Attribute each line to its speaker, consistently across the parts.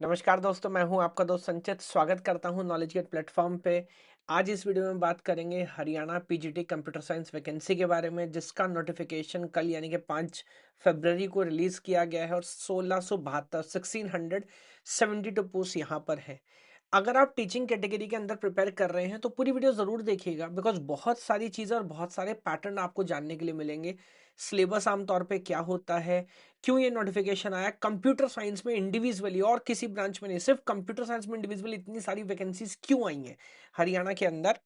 Speaker 1: नमस्कार दोस्तों, मैं हूं आपका दोस्त संचित। स्वागत करता हूं नॉलेज गेट प्लेटफॉर्म पे। आज इस वीडियो में बात करेंगे Haryana PGT computer science vacancy के बारे में, जिसका नोटिफिकेशन कल यानी कि 5 फरवरी को रिलीज किया गया है और 1672 पोस्ट यहाँ पर है। अगर आप टीचिंग कैटेगरी के अंदर प्रिपेयर कर रहे हैं तो पूरी वीडियो जरूर देखिएगा, बिकॉज बहुत सारी चीजें और बहुत सारे पैटर्न आपको जानने के लिए मिलेंगे। सिलेबस आमतौर पे क्या होता है, क्यों ये नोटिफिकेशन आया, कंप्यूटर साइंस में इंडिविजुअली और किसी ब्रांच में नहीं, सिर्फ कंप्यूटर साइंस में इंडिविजुअली इतनी सारी वैकेंसीज क्यों आई हैं हरियाणा के अंदर।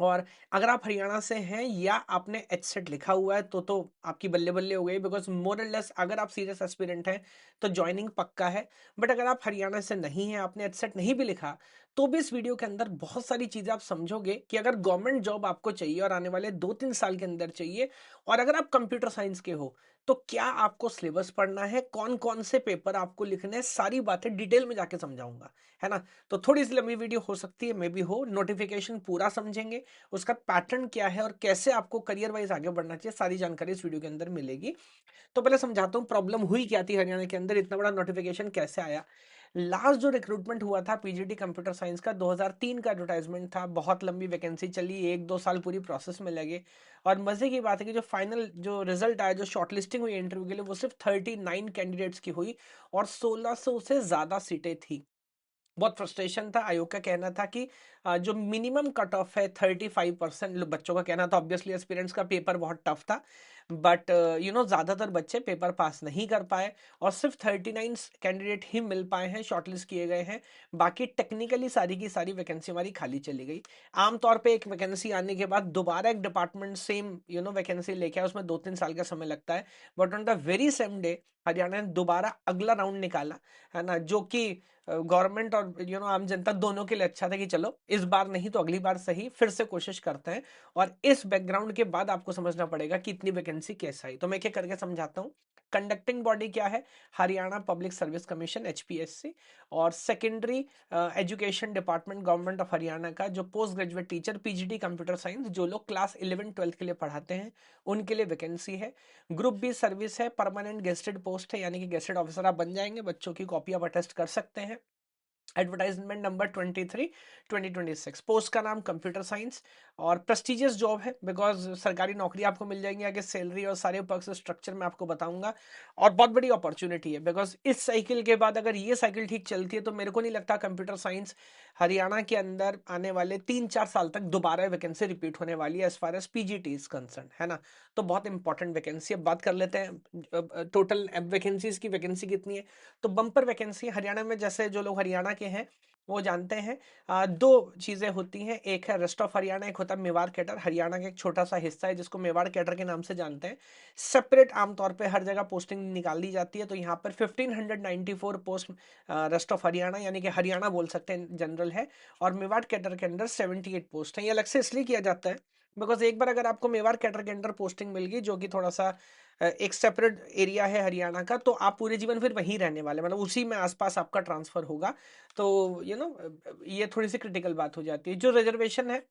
Speaker 1: और अगर आप हरियाणा से हैं या आपने एचसेट लिखा हुआ है तो आपकी बल्ले बल्ले हो गई, बिकॉज मोर एंड लेस अगर आप सीरियस एस्पिरेंट हैं तो ज्वाइनिंग पक्का है। बट अगर आप हरियाणा से नहीं हैं, आपने एचसेट नहीं भी लिखा, तो भी इस वीडियो के अंदर बहुत सारी चीजें आप समझोगे कि अगर गवर्नमेंट जॉब आपको चाहिए और आने वाले 2-3 साल के अंदर चाहिए, और अगर आप कंप्यूटर साइंस के हो, तो क्या आपको सिलेबस पढ़ना है, कौन कौन से पेपर आपको लिखने हैं, सारी बातें डिटेल में जाके समझाऊंगा, है ना। तो थोड़ी सी लंबी वीडियो हो सकती है, मे भी हो। नोटिफिकेशन पूरा समझेंगे, उसका पैटर्न क्या है और कैसे आपको करियर वाइज आगे बढ़ना चाहिए, सारी जानकारी इस वीडियो के अंदर मिलेगी। तो पहले समझाता हूँ प्रॉब्लम हुई क्या थी हरियाणा के अंदर, इतना बड़ा नोटिफिकेशन कैसे आया। लास्ट जो रिक्रूटमेंट हुआ था पीजीटी कंप्यूटर साइंस का, 2003 का एडवर्टाइजमेंट था। बहुत लंबी वैकेंसी चली, 1-2 साल पूरी प्रोसेस में लगे। और मजे की बात है कि जो फाइनल जो रिजल्ट आया, जो शॉर्टलिस्टिंग हुई इंटरव्यू के लिए, वो सिर्फ 39 कैंडिडेट्स की हुई और 1600 से ज्यादा सीटें थी। बहुत फ्रस्ट्रेशन था। आयोग का कहना था कि जो मिनिमम कट ऑफ है 35%, बच्चों का कहना था, ऑब्वियसली एस्पिरेंट्स का पेपर बहुत टफ था, बट ज्यादातर बच्चे पेपर पास नहीं कर पाए और सिर्फ 39 कैंडिडेट ही मिल पाए हैं, शॉर्टलिस्ट किए गए हैं। बाकी टेक्निकली सारी की सारी वैकेंसी हमारी खाली चली गई। आमतौर पे एक वैकेंसी आने के बाद दोबारा एक डिपार्टमेंट सेम वैकेंसी लेके आए, उसमें 2-3 साल का समय लगता है। But on the very same day Haryana ने दोबारा अगला राउंड निकाला, है ना, जो कि गवर्नमेंट और आम जनता दोनों के लिए अच्छा था कि चलो इस बार नहीं तो अगली बार सही, फिर से कोशिश करते हैं। और इस बैकग्राउंड के बाद आपको समझना पड़ेगा कि इतनी वैकेंसी कैसे आई। तो मैं क्या करके समझाता हूँ। कंडक्टिंग बॉडी क्या है? Haryana public service commission, HPSC. और secondary education department, government of Haryana का, जो post graduate teacher PGT computer science, जो लोग क्लास 11-12 के लिए पढ़ाते हैं, उनके लिए वैकेंसी है। ग्रुप बी सर्विस है, परमानेंट गेस्टेड पोस्ट है, यानी कि गेस्टेड ऑफिसर आप बन जाएंगे, बच्चों की कॉपी आप अटेस्ट कर सकते हैं। एडवर्टाइजमेंट नंबर 23/2026, पोस्ट का नाम कंप्यूटर साइंस। और प्रेस्टिजियस जॉब है, बिकॉज सरकारी नौकरी आपको मिल जाएंगी, आगे सैलरी और सारे पर्क्स स्ट्रक्चर में आपको बताऊंगा। और बहुत बड़ी अपॉर्चुनिटी है, बिकॉज इस साइकिल के बाद अगर ये साइकिल ठीक चलती है तो मेरे को नहीं लगता कंप्यूटर साइंस हरियाणा के अंदर आने वाले 3-4 साल तक दोबारा वैकेंसी रिपीट होने वाली है, as far as PGT is concern, है ना। तो बहुत इंपॉर्टेंट वैकेंसी। अब बात कर लेते हैं टोटल वैकेंसीज की, वैकेंसी कितनी है। तो बम्पर वैकेंसी हरियाणा में, जैसे जो लोग हरियाणा के हैं वो जानते हैं, दो चीजें होती हैं। एक है रेस्ट ऑफ हरियाणा, एक होता है मेवाड़ कैडर। हरियाणा का एक छोटा सा हिस्सा है जिसको मेवाड़ कैडर के नाम से जानते हैं। सेपरेट आमतौर पे हर जगह पोस्टिंग निकाल दी जाती है। तो यहाँ पर 1594 पोस्ट रेस्ट ऑफ हरियाणा, यानी कि हरियाणा बोल सकते हैं, जनरल है। और मेवाड़ कैडर के अंदर 78 पोस्ट है। ये अलग से इसलिए किया जाता है बिकॉज एक बार अगर आपको मेवाड़ कैडर के अंदर पोस्टिंग मिल गई, जो कि थोड़ा सा एक सेपरेट एरिया है हरियाणा का, तो आप पूरे जीवन फिर वहीं रहने वाले, मतलब उसी में आसपास आपका ट्रांसफर होगा। तो ये थोड़ी सी क्रिटिकल बात हो जाती है। जो रिजर्वेशन है,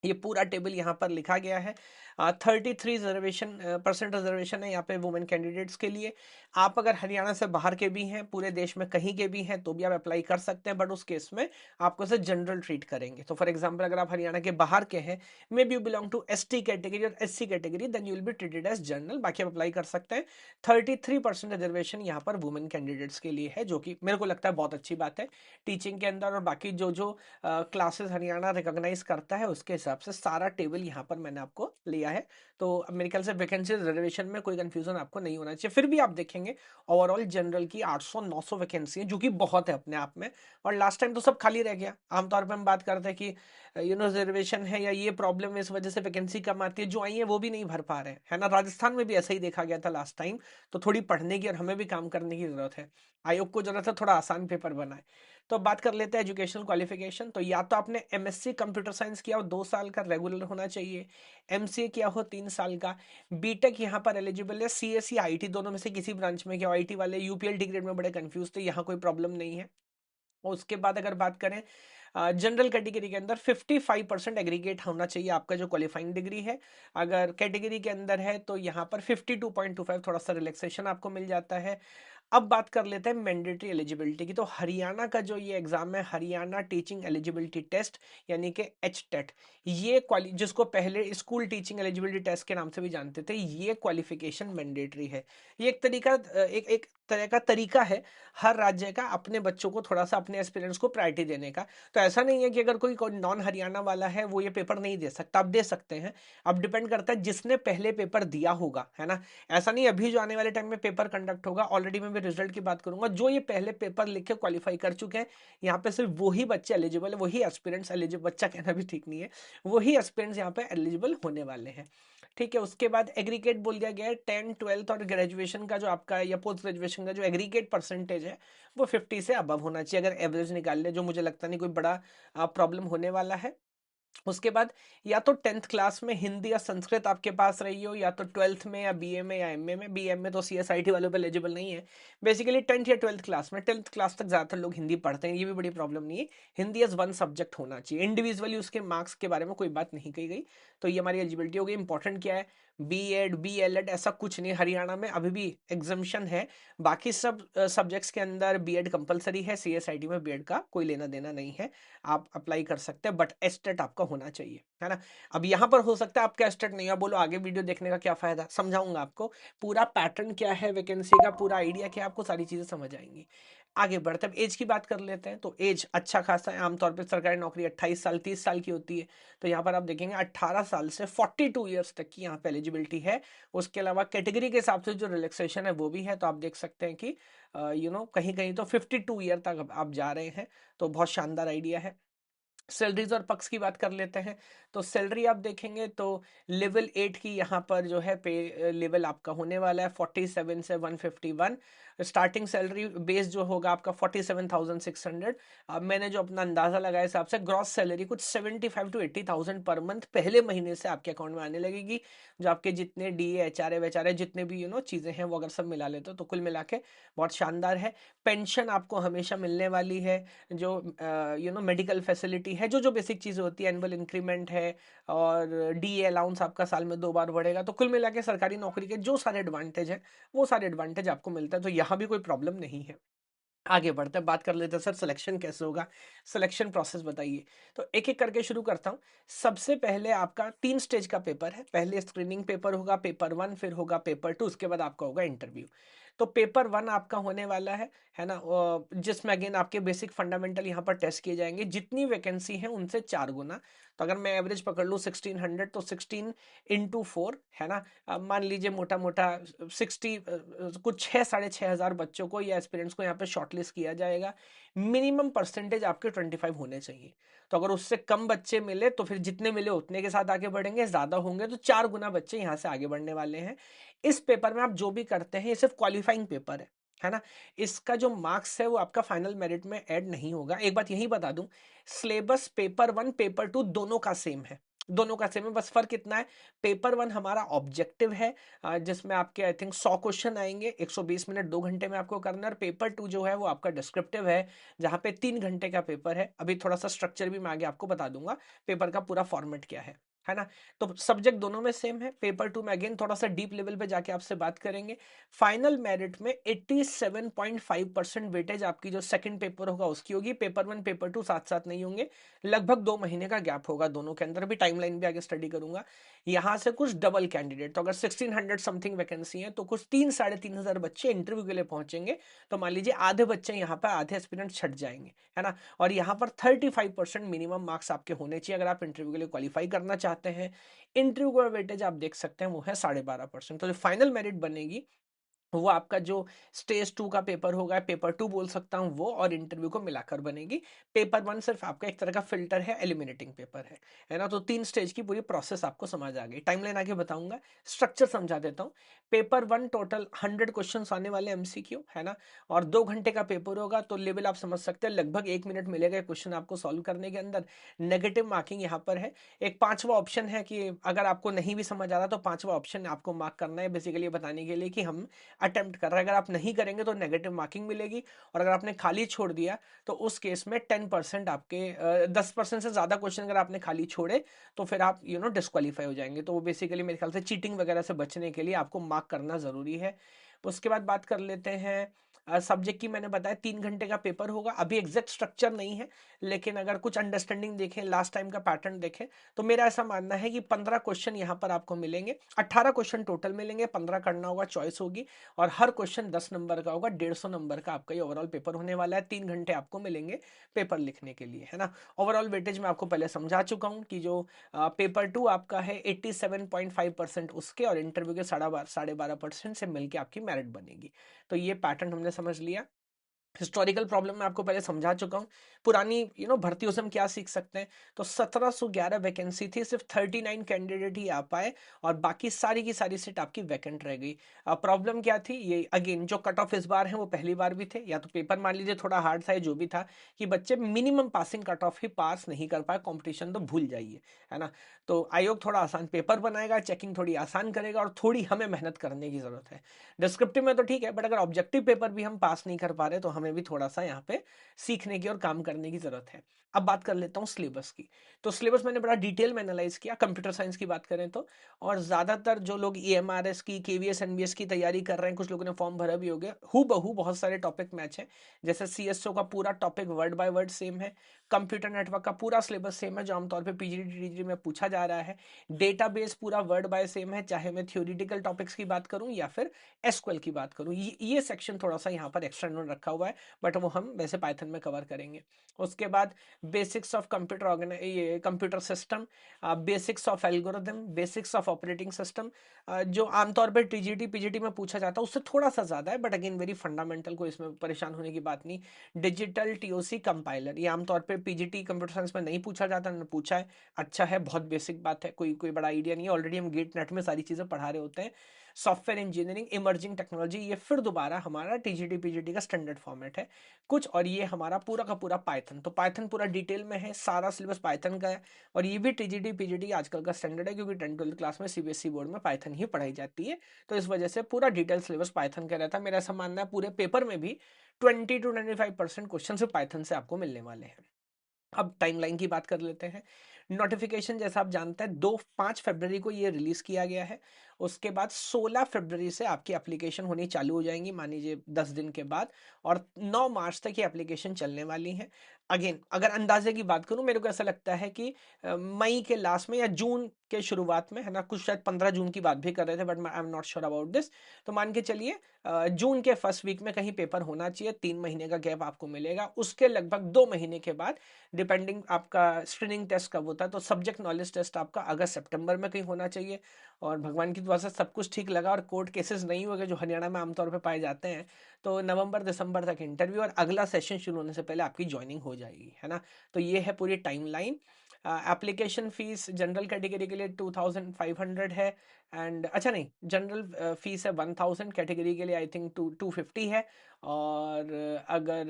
Speaker 1: ये पूरा टेबल यहाँ पर लिखा गया है। 33 परसेंट रिजर्वेशन है यहाँ पे वुमेन कैंडिडेट्स के लिए। आप अगर हरियाणा से बाहर के भी हैं, पूरे देश में कहीं के भी हैं, तो भी आप अप्लाई कर सकते हैं, बट उस केस में आपको से जनरल ट्रीट करेंगे। तो फॉर एग्जांपल अगर आप हरियाणा के बाहर के हैं, maybe you belong to ST category और SC category, then you will be treated as general, बाकी आप अप्लाई कर सकते हैं। 33% रिजर्वेशन यहाँ पर वुमेन कैंडिडेट्स के लिए है, जो कि मेरे को लगता है बहुत अच्छी बात है टीचिंग के अंदर। और बाकी जो जो क्लासेस हरियाणा रिकॉग्नाइज करता है उसके हिसाब से सारा टेबल यहाँ पर मैंने आपको लिया है। तो अब मेरे ख्याल से वैकेंसी रिजर्वेशन में कोई कंफ्यूजन आपको नहीं होना चाहिए। फिर भी आप देखेंगे ओवरऑल जनरल की 800-900 वैकेंसी है, जो कि बहुत है अपने आप में। और लास्ट टाइम तो सब खाली रह गया। आमतौर पर हम बात करते हैं कि रिजर्वेशन है या ये प्रॉब्लम है, इस वजह से वैकेंसी कम आती है, जो आई है वो भी नहीं भर पा रहे हैं, है ना। राजस्थान में भी ऐसा ही देखा गया था लास्ट टाइम। तो थोड़ी पढ़ने की और हमें भी काम करने की जरूरत है। आयोग को जरूरत है थोड़ा आसान पेपर बनाए। तो बात कर लेते हैं एजुकेशनल क्वालिफिकेशन। तो या तो आपने एमएससी कंप्यूटर साइंस किया हो, 2 साल का रेगुलर होना चाहिए। एमसीए किया हो 3 साल का। बीटेक यहाँ पर एलिजिबल है, सीएससी आईटी दोनों में से किसी ब्रांच में किया। आईटी वाले यूपीएल ग्रेड में बड़े कंफ्यूज थे, यहाँ कोई प्रॉब्लम नहीं है। और उसके बाद अगर बात करें जनरल कैटेगरी के अंदर, 55% एग्रीगेट होना चाहिए आपका जो क्वालिफाइंग डिग्री है। अगर कैटेगरी के अंदर है तो यहाँ पर 52.25, थोड़ा सा रिलैक्सेशन आपको मिल जाता है। अब बात कर लेते हैं मैंडेटरी एलिजिबिलिटी की। तो हरियाणा का जो ये एग्जाम है, हरियाणा टीचिंग एलिजिबिलिटी टेस्ट यानी कि HTET, ये जिसको पहले स्कूल टीचिंग एलिजिबिलिटी टेस्ट के नाम से भी जानते थे, ये क्वालिफिकेशन मैंडेटरी है। ये एक तरीका एक तरह का तरीका है हर राज्य का अपने बच्चों को थोड़ा सा अपने एस्पिरेंट्स को प्रायोरिटी देने का। तो ऐसा नहीं है कि अगर कोई नॉन हरियाणा वाला है वो ये पेपर नहीं दे सकता, आप दे सकते हैं। अब डिपेंड करता है जिसने पहले पेपर दिया होगा, है ना। ऐसा नहीं अभी जो आने वाले टाइम में पेपर कंडक्ट होगा, ऑलरेडी मैं भी रिजल्ट की बात करूंगा, जो ये पहले पेपर लिख के क्वालिफाई कर चुके हैं, यहाँ पे सिर्फ वही बच्चे एलिजिबल है, वही एस्पिरेंट्स एलिजिबल, बच्चा कहना भी ठीक नहीं है, वही एस्पिरेंट्स यहाँ पे एलिजिबल होने वाले हैं। ठीक है, उसके बाद एग्रीगेट बोल दिया गया है 10, 12 और ग्रेजुएशन का जो आपका या पोस्ट ग्रेजुएशन का जो एग्रीगेट परसेंटेज है वो 50 से अबव होना चाहिए, अगर एवरेज निकाल ले, जो मुझे लगता नहीं कोई बड़ा प्रॉब्लम होने वाला है। उसके बाद या तो 10th क्लास में हिंदी या संस्कृत आपके पास रही हो, या तो 12th में या बीए में या एमए में। बीए में तो सीएसआईटी वालों पे एलिजिबल नहीं है। बेसिकली 10th या 12th क्लास में, 10th क्लास तक ज्यादातर लोग हिंदी पढ़ते हैं, ये भी बड़ी प्रॉब्लम नहीं है। हिंदी एज वन सब्जेक्ट होना चाहिए, इंडिविजुअली उसके मार्क्स के बारे में कोई बात नहीं कही गई। तो ये हमारी एलिजिबिलिटी हो गई। इंपॉर्टेंट क्या है, बीएड बीएलएड ऐसा कुछ नहीं, हरियाणा में अभी भी एग्जामिशन है। बाकी सब सब्जेक्ट्स के अंदर बीएड कंपलसरी है, सीएसआईटी में बीएड का कोई लेना देना नहीं है, आप अप्लाई कर सकते हैं, बट एस्टेट आपका होना चाहिए, है ना। अब यहां पर हो सकता है आपका एस्टेट नहीं है, बोलो आगे वीडियो देखने का क्या फायदा, समझाऊंगा आपको पूरा पैटर्न क्या है वैकेंसी का, पूरा आइडिया क्या है, आपको सारी चीजें समझ आएंगी। आगे बढ़ते हैं, एज की बात कर लेते हैं। तो एज अच्छा खासा है, आमतौर पर सरकारी नौकरी 28 साल 30 साल की होती है। तो यहाँ पर आप देखेंगे 18 साल से 42 ईयर्स तक की यहाँ पे एलिजिबिलिटी है। उसके अलावा कैटेगरी के हिसाब से जो रिलैक्सेशन है वो भी है। तो आप देख सकते हैं कि कहीं कहीं तो 52 ईयर तक आप जा रहे हैं। तो बहुत शानदार आइडिया है। सैलरीज और पक्ष की बात कर लेते हैं। तो सैलरी आप देखेंगे तो लेवल 8 की यहाँ पर जो है पे लेवल आपका होने वाला है 47 से 151। स्टार्टिंग सैलरी बेस जो होगा आपका 47,600। अब मैंने जो अपना अंदाजा लगाया हिसाब से ग्रॉस सैलरी कुछ 75 to 80,000 पर मंथ पहले महीने से आपके अकाउंट में आने लगेगी। जो आपके जितने डीए एचआरए वेचआरए जितने भी चीजें हैं वो अगर सब मिला लेते हो तो कुल मिला के बहुत शानदार है। पेंशन आपको हमेशा मिलने वाली है। जो मेडिकल फैसिलिटी है, जो जो बेसिक चीजें होती है, एनुअल इंक्रीमेंट है, और डीए अलाउंस आपका साल में 2 बार बढ़ेगा। तो कुल मिला के सरकारी नौकरी के जो सारे एडवांटेज हैं वो सारे एडवांटेज आपको मिलता है। तो यहाँ भी कोई प्रॉब्लम नहीं है। आगे बढ़ते हैं, बात कर लेते हैं सर सिलेक्शन कैसे होगा, सिलेक्शन प्रोसेस बताइए। तो एक एक करके शुरू करता हूँ। सबसे पहले आपका 3 स्टेज का पेपर है। पहले स्क्रीनिंग पेपर होगा, पेपर 1, फिर होगा पेपर 2, उसके बाद आपका होगा इंटरव्यू। तो पेपर 1 आपका होने वाला है ना, जिसमें अगेन आपके बेसिक फंडामेंटल यहाँ पर टेस्ट किए जाएंगे, जितनी वैकेंसी है उनसे 4 गुना। तो अगर मैं एवरेज पकड़ लूँ 1600, तो 16 × 4, है ना। अब मान लीजिए मोटा मोटा 60 कुछ 6 साढ़े 6 हजार बच्चों को या एस्पिरेंट्स को यहाँ पे शॉर्टलिस्ट किया जाएगा। मिनिमम परसेंटेज आपके 25 होने चाहिए। तो अगर उससे कम बच्चे मिले तो फिर जितने मिले उतने के साथ आगे बढ़ेंगे, ज्यादा होंगे तो 4 गुना बच्चे यहाँ से आगे बढ़ने वाले हैं। इस पेपर में आप जो भी करते हैं ये सिर्फ क्वालिफाइंग पेपर है ना। इसका जो मार्क्स है वो आपका फाइनल मेरिट में ऐड नहीं होगा। एक बात यही बता दूं, सिलेबस पेपर 1 पेपर 2 दोनों का सेम है, दोनों का सेम है। बस फर्क इतना है, पेपर 1 हमारा ऑब्जेक्टिव है, जिसमें आपके आई थिंक 100 क्वेश्चन आएंगे, 120 मिनट 2 घंटे में आपको करना है। और पेपर 2 जो है वो आपका डिस्क्रिप्टिव है, जहां पे 3 घंटे का पेपर है। अभी थोड़ा सा स्ट्रक्चर भी मैं आगे आपको बता दूंगा, पेपर का पूरा फॉर्मेट क्या है ना। तो सब्जेक्ट दोनों में सेम है। पेपर 2 में अगेन थोड़ा सा डीप लेवल पे जाके आपसे बात करेंगे। फाइनल मेरिट में 87.5% वेटेज आपकी जो सेकंड पेपर होगा उसकी होगी। पेपर 1 पेपर 2 साथ साथ नहीं होंगे, लगभग 2 महीने का गैप होगा दोनों के अंदर। भी टाइमलाइन भी आगे स्टडी करूंगा। यहां से कुछ डबल कैंडिडेट, तो अगर 1600 समथिंग वैकेंसी है तो कुछ 3 साढ़े 3 हजार बच्चे इंटरव्यू के लिए पहुंचेंगे। तो मान लीजिए आधे बच्चे यहाँ पर, आधे एस्पिरेंट छट जाएंगे, है ना। और यहाँ पर 35% मिनिमम मार्क्स आपके होने चाहिए अगर आप इंटरव्यू के लिए क्वालिफाई करना चाहते हैं। इंटरव्यू का वेटेज आप देख सकते हैं वो है 12.5%। तो जो फाइनल मेरिट बनेगी वो आपका जो स्टेज 2 का पेपर होगा, पेपर 2 बोल सकता हूं वो, और इंटरव्यू को मिलाकर बनेगी। पेपर 1 सिर्फ आपका एक तरह का फिल्टर है, एलिमिनेटिंग पेपर है ना। तो 3 स्टेज की पूरी प्रोसेस आपको समझ आ गई। टाइमलाइन आगे बताऊंगा, स्ट्रक्चर समझा देता हूं। पेपर 1 टोटल 100 क्वेश्चन आने वाले एमसीक्यू, है ना। और 2 घंटे का पेपर होगा, तो लेवल आप समझ सकते हैं, लगभग 1 मिनट मिलेगा क्वेश्चन आपको सॉल्व करने के अंदर। नेगेटिव मार्किंग यहाँ पर है। एक पांचवा ऑप्शन है कि अगर आपको नहीं भी समझ आ रहा तो पांचवा ऑप्शन आपको मार्क करना है, बेसिकली बताने के लिए कि हम अटेम्प्ट कर रहे हैं। अगर आप नहीं करेंगे तो नेगेटिव मार्किंग मिलेगी। और अगर आपने खाली छोड़ दिया तो उस केस में 10% आपके 10% से ज्यादा क्वेश्चन अगर आपने खाली छोड़े तो फिर आप डिस्क्वालीफाई हो जाएंगे। तो वो बेसिकली मेरे ख्याल से चीटिंग वगैरह से बचने के लिए आपको मार्क करना जरूरी है। उसके बाद बात कर लेते हैं सब्जेक्ट की मैंने बताया 3 घंटे का पेपर होगा। अभी एग्जैक्ट स्ट्रक्चर नहीं है, लेकिन अगर कुछ अंडरस्टैंडिंग देखें, लास्ट टाइम का पैटर्न देखें, तो मेरा ऐसा मानना है कि 15 क्वेश्चन यहाँ पर आपको मिलेंगे। 18 क्वेश्चन टोटल मिलेंगे, 15 करना होगा, चॉइस होगी, और हर क्वेश्चन 10 नंबर का होगा। 150 नंबर का आपका ये ओवरऑल पेपर होने वाला है। 3 घंटे आपको मिलेंगे पेपर लिखने के लिए, है ना। ओवरऑल वेटेज मैं आपको पहले समझा चुका हूँ कि जो पेपर 2 आपका है 87.5% उसके, और इंटरव्यू के 12.5% से मिलके आपकी मेरिट बनेगी। तो ये पैटर्न हमने समझ लिया। हिस्टोरिकल प्रॉब्लम मैं आपको पहले समझा चुका हूँ। पुरानी भर्तियों से हम क्या सीख सकते हैं। तो 1711 वैकेंसी थी, सिर्फ 39 कैंडिडेट ही आ पाए, और बाकी सारी की सारी सीट आपकी वैकेंट रह गई। प्रॉब्लम क्या थी, ये अगेन जो कट ऑफ इस बार है वो पहली बार भी थे, या तो पेपर मान लीजिए थोड़ा हार्ड था, जो भी था, कि बच्चे मिनिमम पासिंग कट ऑफ ही पास नहीं कर पाए, कॉम्पिटिशन तो भूल जाइए, है ना। तो आयोग थोड़ा आसान पेपर बनाएगा, चेकिंग थोड़ी आसान करेगा, और थोड़ी हमें मेहनत करने की जरूरत है। डिस्क्रिप्टिव में तो ठीक है, बट अगर ऑब्जेक्टिव पेपर भी हम पास नहीं कर पा रहे तो हमें भी थोड़ा सा यहाँ पे सीखने की और काम करने की जरूरत है। अब बात कर लेता हूँ सिलेबस की। तो सिलेबस मैंने बड़ा डिटेल में एनालाइज किया, कंप्यूटर साइंस की बात करें तो। और ज्यादातर जो लोग EMRS की, KVS NBS की तैयारी कर रहे हैं, कुछ लोगों ने फॉर्म भरा भी हो गया, हु बहू बहुत सारे टॉपिक मैच है। जैसे CSO का पूरा topic word by word same है। कंप्यूटर नेटवर्क का पूरा सिलेबस सेम है, जो आमतौर पर PGD में पूछा जा रहा है। डेटाबेस पूरा वर्ड बाय सेम है, चाहे मैं थ्योरेटिकल टॉपिक्स की बात करूं या फिर SQL की बात करूं। ये सेक्शन थोड़ा सा यहाँ पर एक्स्ट्रा नोट रखा हुआ है, बट वो हम वैसे पाइथन में कवर करेंगे। उसके बाद बेसिक्स ऑफ कंप्यूटर, ये computer system, basics of algorithm, basics of operating system, जो आमतौर पर TGT PGT में पूछा जाता है उससे थोड़ा सा ज्यादा है, बट अगेन वेरी फंडामेंटल, को इसमें परेशान होने की बात नहीं। डिजिटल TOC कंपाइलर, ये आमतौर पर PGT कंप्यूटर साइंस में नहीं पूछा जाता, ना पूछा है। अच्छा है, बहुत बेसिक बात है, कोई कोई बड़ा आइडिया नहीं है, ऑलरेडी हम गेट नेट में सारी चीजें पढ़ा रहे होते हैं। सॉफ्टवेयर इंजीनियरिंग, इमर्जिंग टेक्नोलॉजी, ये फिर दोबारा हमारा TGT PGT का स्टैंडर्ड फॉर्मेट है कुछ, और ये हमारा पूरा का पूरा पाइथन। तो पाइथन पूरा डिटेल में है, सारा सिलेबस पाइथन का है, और ये भी TGT PGT आजकल का स्टैंडर्ड है, क्योंकि 10th 12th क्लास में CBSE बोर्ड में पाइथन ही पढ़ाई जाती है। तो इस वजह से पूरा डिटेल सिलेबस पाइथन का रहता है। मेरा ऐसा मानना है पूरे पेपर में भी 20 to 25% क्वेश्चन सिर्फ पाइथन से आपको मिलने वाले हैं। अब टाइमलाइन की बात कर लेते हैं। नोटिफिकेशन जैसा आप जानते हैं 5 फरवरी को ये रिलीज किया गया है। उसके बाद 16 फरवरी से आपकी एप्लीकेशन होनी चालू हो जाएंगी, मान लीजिए 10 दिन के बाद, और 9 मार्च तक ये एप्लीकेशन चलने वाली है। अगेन अगर अंदाजे की बात करूं, मेरे को ऐसा लगता है कि मई के लास्ट में या जून के शुरुआत में, है ना, कुछ शायद 15 जून की बात भी कर रहे थे, but I am not sure about this. तो मान के चलिए जून के फर्स्ट वीक में कहीं पेपर होना चाहिए। 3 महीने का गैप आपको मिलेगा, उसके लगभग 2 महीने के बाद, डिपेंडिंग आपका स्क्रीनिंग टेस्ट कब होता है, तो सब्जेक्ट नॉलेज टेस्ट आपका अगस्त सितंबर में कहीं होना चाहिए। और भगवान की दुआ से सब कुछ ठीक लगा और कोर्ट केसेस नहीं हुए जो हरियाणा में आमतौर पर पाए जाते हैं, तो नवंबर दिसंबर तक इंटरव्यू, और अगला सेशन शुरू होने से पहले आपकी ज्वाइनिंग हो जाएगी, है ना। तो ये है पूरी timeline. Application fees general category के लिए 2500 है, एंड अच्छा नहीं, जनरल फीस है 1000, कैटेगरी के लिए आई थिंक 250 है, और अगर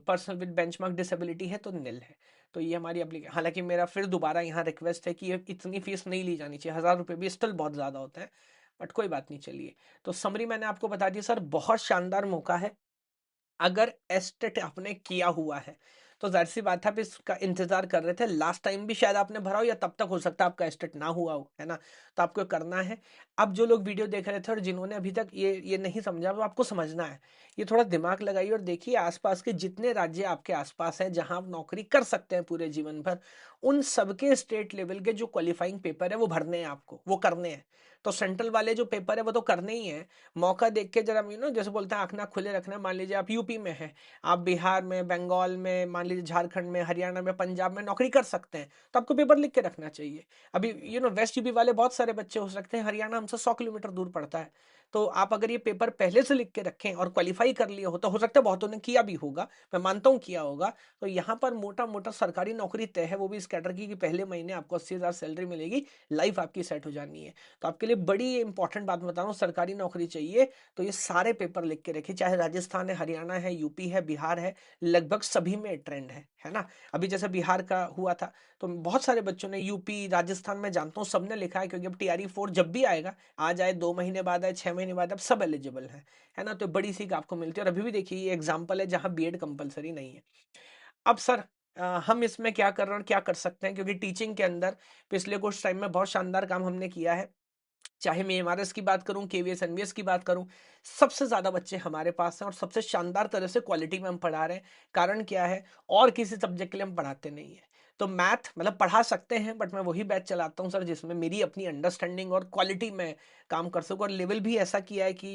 Speaker 1: पर्सनल विद बेंचमार्क डिसेबिलिटी है तो निल है। तो ये हमारी एप्लीकेशन, हालांकि मेरा फिर दोबारा यहाँ रिक्वेस्ट है कि ये इतनी फीस नहीं ली जानी चाहिए, 1000 रुपये भी स्टिल बहुत ज़्यादा होता है, बट कोई बात नहीं, चलिए। तो समरी मैंने आपको बता दी सर, बहुत शानदार मौका है। अगर एस्टेट आपने किया हुआ है तो जाहिर सी बात है आप इसका इंतजार कर रहे थे, लास्ट टाइम भी शायद आपने भरा हो, या तब तक हो सकता है आपका एस्टेट ना हुआ हो, है ना। तो आपको करना है। अब जो लोग वीडियो देख रहे थे और जिन्होंने अभी तक ये नहीं समझा, वो आपको समझना है। ये थोड़ा दिमाग लगाइए और देखिए आसपास के जितने राज्य आपके आसपास हैं जहां आप नौकरी कर सकते हैं पूरे जीवन भर, उन सबके स्टेट लेवल के जो क्वालिफाइंग पेपर है वो भरने हैं आपको, वो करने हैं। तो सेंट्रल वाले जो पेपर है वो तो करने ही है। मौका देख के जरा जैसे बोलते हैं आंख ना खुले रखना। मान लीजिए आप यूपी में हैं, आप बिहार में, बंगाल में, मान लीजिए झारखंड में, हरियाणा में, पंजाब में नौकरी कर सकते हैं, तो आपको पेपर लिख के रखना चाहिए। अभी वेस्ट यूपी वाले बहुत सारे बच्चे हो सकते हैं, हरियाणा हमसे 100 किलोमीटर दूर पड़ता है। तो आप अगर ये पेपर पहले से लिख के रखें और क्वालिफाई कर लिए हो सकता है बहुतों ने किया भी होगा, मैं मानता हूँ किया होगा। तो यहाँ पर मोटा मोटा सरकारी नौकरी तय है, वो भी इस कैडर की, कि पहले महीने आपको 80,000 सैलरी मिलेगी, लाइफ आपकी सेट हो जानी है। तो आपके लिए बड़ी इंपॉर्टेंट बात बता रहा हूँ, सरकारी नौकरी चाहिए तो ये सारे पेपर लिख के रखिए, चाहे राजस्थान है, हरियाणा है, यूपी है, बिहार है, लगभग सभी में ट्रेंड है ना। अभी जैसे बिहार का हुआ था, तो बहुत सारे बच्चों ने, यूपी राजस्थान में जानता हूँ सबने लिखा है, क्योंकि अब TRE 4 जब भी आएगा, आ जाए 2 महीने बाद आए, 6 महीने बाद, अब सब एलिजिबल है ना। तो बड़ी सीख आपको मिलती है। और अभी भी देखिए ये एग्जाम्पल है जहां B.Ed कंपलसरी नहीं है। अब सर हम इसमें क्या कर रहे हैं और क्या कर सकते हैं, क्योंकि टीचिंग के अंदर पिछले कुछ टाइम में बहुत शानदार काम हमने किया है। चाहे मैं एमआरएस की बात करूं, केवीएस एनवीएस की बात करूं, सबसे ज्यादा बच्चे हमारे पास हैं और सबसे शानदार तरह से क्वालिटी में हम पढ़ा रहे हैं। कारण क्या है, और किसी सब्जेक्ट के लिए हम पढ़ाते नहीं है। तो मैथ मतलब पढ़ा सकते हैं, बट मैं वही बैच चलाता हूं सर जिसमें मेरी अपनी अंडरस्टैंडिंग और क्वालिटी में काम कर सकूं, और लेवल भी ऐसा किया है कि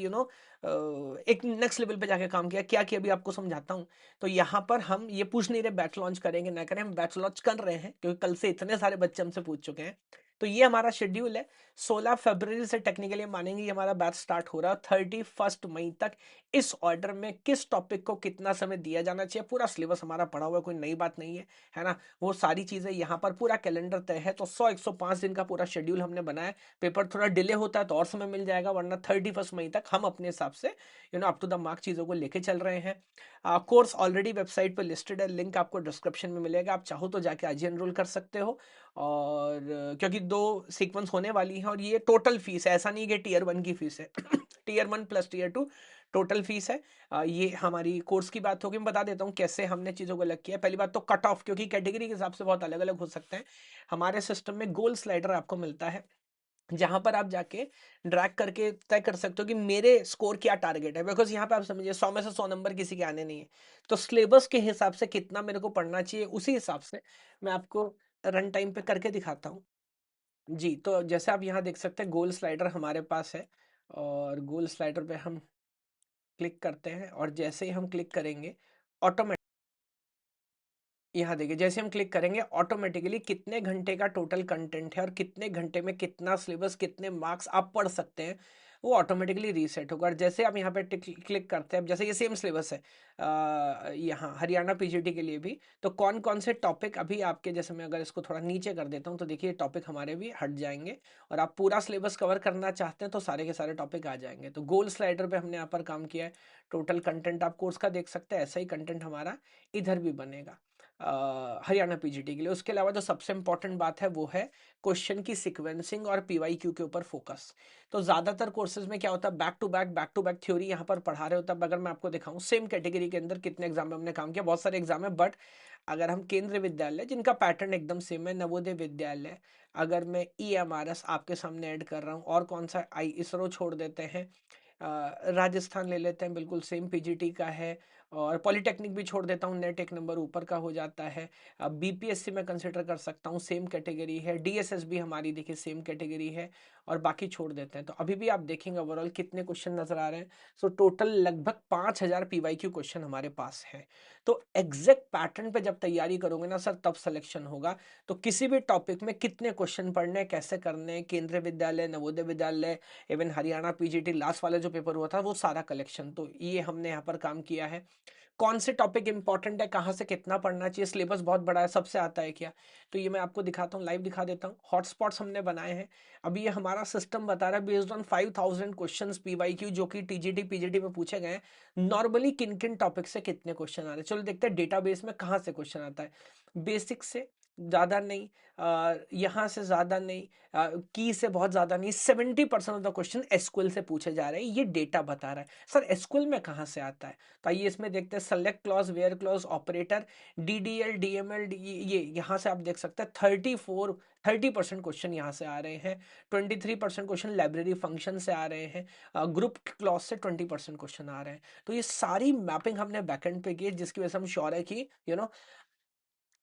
Speaker 1: एक नेक्स्ट लेवल पे जाके काम किया क्या कि अभी आपको समझाता हूं। तो यहाँ पर हम ये पूछ नहीं रहे बैच लॉन्च करेंगे ना करें, हम बैच लॉन्च कर रहे हैं क्योंकि कल से इतने सारे बच्चे हमसे पूछ चुके हैं। तो ये हमारा शेड्यूल है। 16 फरवरी से टेक्निकली मानेंगे ये हमारा बैच स्टार्ट हो रहा है, 31 मई तक इस ऑर्डर में किस टॉपिक को कितना समय दिया जाना चाहिए, पूरा सिलेबस हमारा पढ़ा हुआ है, कोई नई बात नहीं है ना। वो सारी चीजें यहाँ पर पूरा कैलेंडर तय है। तो 105 दिन का पूरा शेड्यूल हमने बनाया। पेपर थोड़ा डिले होता है तो और समय मिल जाएगा, वरना 31 मई तक हम अपने हिसाब से अप टू द मार्क चीजों को लेके चल रहे हैं। कोर्स ऑलरेडी वेबसाइट पर लिस्टेड है, लिंक आपको डिस्क्रिप्शन में मिलेगा, आप चाहो तो जाके आज ही एनरोल कर सकते हो। और क्योंकि 2 सीक्वेंस होने वाली हैं, और ये टोटल फीस है, ऐसा नहीं कि टीयर 1 की फीस है tier 1 plus tier 2 total fees है। ये हमारी कोर्स की बात होगी। मैं बता देता हूँ कैसे हमने चीज़ों को अलग किया है। पहली बात तो कट ऑफ, क्योंकि कैटेगरी के हिसाब से बहुत अलग अलग हो सकते हैं। हमारे सिस्टम में गोल स्लाइडर आपको मिलता है, जहां पर आप जाके ड्रैग करके तय कर सकते हो कि मेरे स्कोर क्या टारगेट है। बिकॉज यहाँ पे आप समझिए 100 में से 100 नंबर किसी के आने नहीं है। तो सिलेबस के हिसाब से कितना मेरे को पढ़ना चाहिए, उसी हिसाब से मैं आपको रन टाइम पे करके दिखाता हूँ। जी, तो जैसे आप यहाँ देख सकते हैं गोल स्लाइडर हमारे पास है, और गोल स्लाइडर पे हम क्लिक करते हैं, और जैसे ही हम क्लिक करेंगे ऑटोमेटिक, यहाँ देखिए जैसे हम क्लिक करेंगे ऑटोमेटिकली कितने घंटे का टोटल कंटेंट है और कितने घंटे में कितना सिलेबस, कितने मार्क्स आप पढ़ सकते हैं, वो ऑटोमेटिकली रीसेट होगा। और जैसे आप यहाँ पे क्लिक करते हैं, जैसे ये सेम सिलेबस है यहाँ हरियाणा पीजीटी के लिए भी, तो कौन कौन से टॉपिक अभी आपके, जैसे मैं अगर इसको थोड़ा नीचे कर देता हूँ तो देखिए टॉपिक हमारे भी हट जाएंगे, और आप पूरा सिलेबस कवर करना चाहते हैं तो सारे के सारे टॉपिक आ जाएंगे। तो गोल स्लाइडर पे हमने यहाँ पर काम किया है। टोटल कंटेंट आप कोर्स का देख सकते हैं, ऐसा ही कंटेंट हमारा इधर भी बनेगा हरियाणा पीजीटी के लिए। उसके अलावा जो सबसे इंपॉर्टेंट बात है वो है क्वेश्चन की सीक्वेंसिंग और पीवाईक्यू के ऊपर फोकस। तो ज्यादातर कोर्सेज में क्या होता है, बैक टू बैक थ्योरी यहाँ पर पढ़ा रहे होता है। अगर मैं आपको दिखाऊं सेम कैटेगरी के अंदर कितने एग्जाम में हमने काम किया, बहुत सारे एग्जाम है, बट अगर हम केंद्रीय विद्यालय जिनका पैटर्न एकदम सेम है, नवोदय विद्यालय, अगर मैं ईएमआरएस आपके सामने ऐड कर रहा हूँ, और कौन सा आई इसरो छोड़ देते हैं, राजस्थान ले लेते हैं, बिल्कुल सेम पीजीटी का है, और पॉलिटेक्निक भी छोड़ देता हूँ, नेट एक नंबर ऊपर का हो जाता है। अब बीपीएससी में कंसिडर कर सकता हूँ, सेम कैटेगरी है। डीएसएस भी हमारी देखिए सेम कैटेगरी है, और बाकी छोड़ देते हैं। तो अभी भी आप देखेंगे ओवरऑल कितने क्वेश्चन नजर आ रहे हैं। सो टोटल लगभग 5000 पीवाईक्यू क्वेश्चन हमारे पास है। तो एग्जैक्ट पैटर्न पे जब तैयारी करोगे ना सर, तब सिलेक्शन होगा। तो किसी भी टॉपिक में कितने क्वेश्चन पढ़ने, कैसे करने, केंद्रीय विद्यालय, Navodaya Vidyalaya, even Haryana PGT last वाला जो पेपर हुआ था, वो सारा कलेक्शन, तो ये हमने यहाँ पर काम किया है। कौन से टॉपिक इंपॉर्टेंट है, कहाँ से कितना पढ़ना चाहिए, सिलेबस बहुत बड़ा है, सबसे आता है क्या, तो ये मैं आपको दिखाता हूँ, लाइव दिखा देता हूँ। हॉटस्पॉट्स हमने बनाए हैं। अभी ये हमारा सिस्टम बता रहा है बेस्ड ऑन 5000 क्वेश्चंस पीवाईक्यू जो कि टीजीटी पीजीटी में पूछे गए हैं, नॉर्मली किन किन टॉपिक से कितने क्वेश्चन आ रहे हैं। चलो देखते हैं डेटाबेस में कहाँ से क्वेश्चन आता है। बेसिक से ज्यादा नहीं, यहाँ से ज्यादा नहीं, की से बहुत ज्यादा नहीं, 70% ऑफ द क्वेश्चन एसक्यूएल से पूछे जा रहे हैं, ये डेटा बता रहा है। सर एसक्यूएल में कहाँ से आता है, तो आइए इसमें देखते हैं। Select clause, where clause, operator, DDL, DML, ये यहाँ से आप देख सकते हैं 30% क्वेश्चन यहाँ से आ रहे हैं। 23% क्वेश्चन लाइब्रेरी फंक्शन से आ रहे हैं। ग्रुप क्लॉज से 20% क्वेश्चन आ रहे हैं। तो ये सारी मैपिंग हमने बैकएंड पे की है, जिसकी वजह से हम श्योर है कि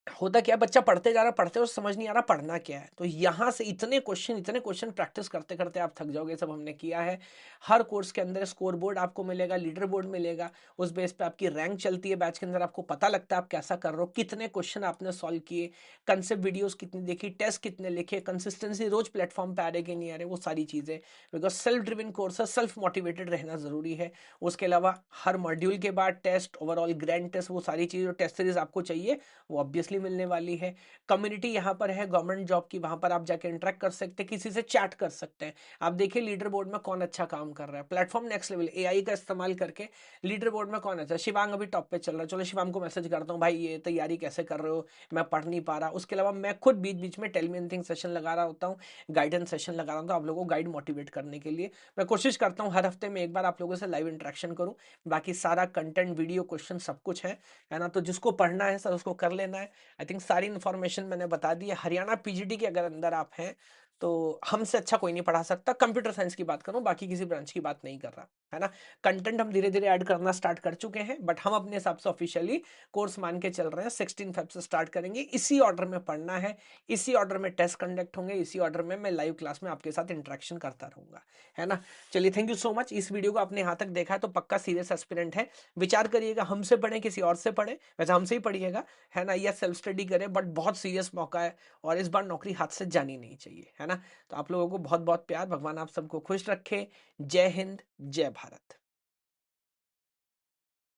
Speaker 1: होता क्या, बच्चा पढ़ते जा रहा, पढ़ते और समझ नहीं आ रहा पढ़ना क्या है। तो यहां से इतने क्वेश्चन प्रैक्टिस करते करते आप थक जाओगे। सब हमने किया है। हर कोर्स के अंदर स्कोर बोर्ड आपको मिलेगा, लीडर बोर्ड मिलेगा। उस बेस पे आपकी रैंक चलती है बैच के अंदर, आपको पता लगता है आप कैसा कर रहे हो, कितने क्वेश्चन आपने सॉल्व किए, कंसेप्ट वीडियोस कितनी देखी, टेस्ट कितने लिखे, कंसिस्टेंसी रोज प्लेटफॉर्म पे आ रहे कि नहीं आ रहे, वो सारी चीजें। बिकॉज सेल्फ ड्रिवन कोर्स है, सेल्फ मोटिवेटेड रहना जरूरी है। उसके अलावा हर मॉड्यूल के बाद टेस्ट, ओवरऑल ग्रैंड टेस्ट, वो सारी चीजें, टेस्ट सीरीज आपको चाहिए वो ऑब्वियसली मिलने वाली है। कम्युनिटी यहाँ पर है गवर्नमेंट जॉब की, वहां पर आप जाके इंटरेक्ट कर सकते हैं, किसी से चैट कर सकते हैं। आप देखिए लीडर बोर्ड में कौन अच्छा काम कर रहा है, प्लेटफॉर्म नेक्स्ट लेवल, एआई का इस्तेमाल करके लीडर बोर्ड में कौन अच्छा। शिवांग अभी टॉप पे चल रहा है, चलो शिवांग को मैसेज करता हूँ, भाई ये तैयारी कैसे कर रहे हो, मैं पढ़ नहीं पा रहा। उसके अलावा मैं खुद बीच बीच में टेल मी एनीथिंग सेशन लगा रहा होता हूँ, गाइडेंस सेशन लगा रहा हूँ, तो आप लोगों को गाइड मोटिवेट करने के लिए मैं कोशिश करता हूँ हर हफ्ते में एक बार आप लोगों से लाइव इंटरेक्शन करूँ। बाकी सारा कंटेंट, वीडियो, क्वेश्चन सब कुछ है ना। तो जिसको पढ़ना है सर उसको कर लेना है। आई थिंक सारी इन्फॉर्मेशन मैंने बता दी है। हरियाणा पीजीटी के अगर अंदर आप हैं तो हमसे अच्छा कोई नहीं पढ़ा सकता। कंप्यूटर साइंस की बात करूँ, बाकी किसी ब्रांच की बात नहीं कर रहा, है ना? कंटेंट हम धीरे-धीरे ऐड करना स्टार्ट कर चुके हैं, बट हम अपने हिसाब से ऑफिशियली कोर्स मान के चल रहे हैं। 16 फ़ेब से स्टार्ट करेंगे, इसी ऑर्डर में पढ़ना है, इसी ऑर्डर में टेस्ट कंडक्ट होंगे, इसी ऑर्डर में मैं लाइव क्लास में आपके साथ इंटरेक्शन करता रहूँगा, है ना? चलिए, थैंक यू सो मच। इस वीडियो को आपने यहाँ तक देखा है तो पक्का सीरियस एस्पिरेंट है। विचार करिएगा, हमसे पढ़ें, किसी और से पढ़ें, वैसे हमसे ही पढ़िएगा, है ना? या सेल्फ स्टडी करें, बट बहुत सीरियस मौका है और इस बार नौकरी हाथ से जानी नहीं चाहिए, है ना? तो आप लोगों को बहुत-बहुत प्यार, भगवान आप सबको खुश रखे। जय हिंद, जय भारत।